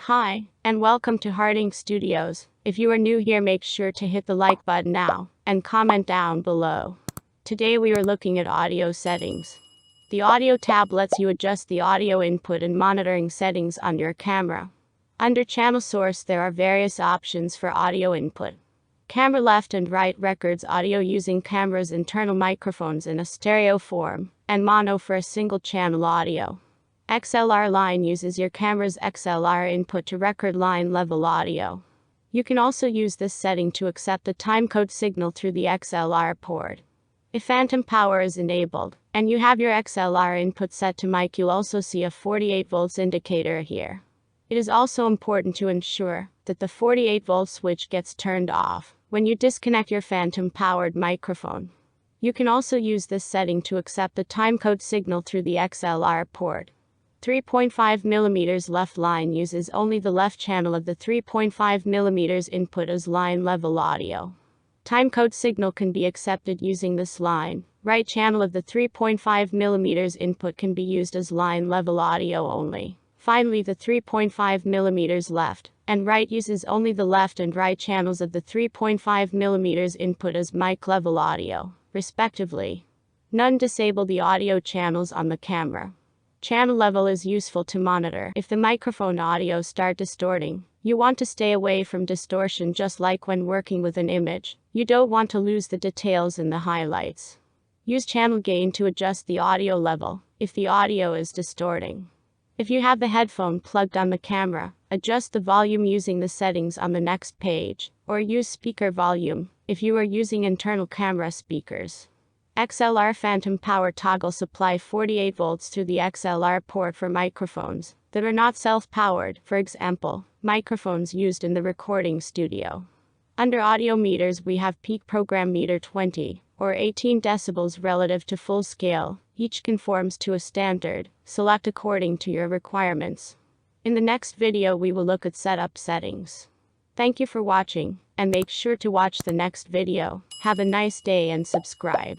Hi, and welcome to Harding Studios. If you are new here, make sure to hit the like button now and comment down below. Today we are looking at audio settings. The audio tab lets you adjust the audio input and monitoring settings on your camera. Under channel source, there are various options for audio input. Camera left and right records audio using camera's internal microphones in a stereo form, and mono for a single channel audio. XLR line uses your camera's XLR input to record line level audio. You can also use this setting to accept a timecode signal through the XLR port. If phantom power is enabled, and you have your XLR input set to mic, you'll also see a 48 volts indicator here. It is also important to ensure that the 48 volt switch gets turned off when you disconnect your phantom powered microphone. You can also use this setting to accept the timecode signal through the XLR port. 3.5mm left line uses only the left channel of the 3.5mm input as line level audio. Timecode signal can be accepted using this line. Right channel of the 3.5mm input can be used as line level audio only. Finally, the 3.5mm left and right uses only the left and right channels of the 3.5mm input as mic level audio, respectively. None disable the audio channels on the camera. Channel level is useful to monitor if the microphone audio start distorting. You want to stay away from distortion, just like when working with an image. You don't want to lose the details in the highlights. Use channel gain to adjust the audio level if the audio is distorting. If you have the headphone plugged on the camera, adjust the volume using the settings on the next page, or use speaker volume if you are using internal camera speakers. XLR phantom power toggle supply 48 volts through the XLR port for microphones that are not self-powered, for example, microphones used in the recording studio. Under audio meters, we have peak program meter 20 or 18 decibels relative to full scale. Each conforms to a standard. Select according to your requirements. In the next video, we will look at setup settings. Thank you for watching, and make sure to watch the next video. Have a nice day and subscribe.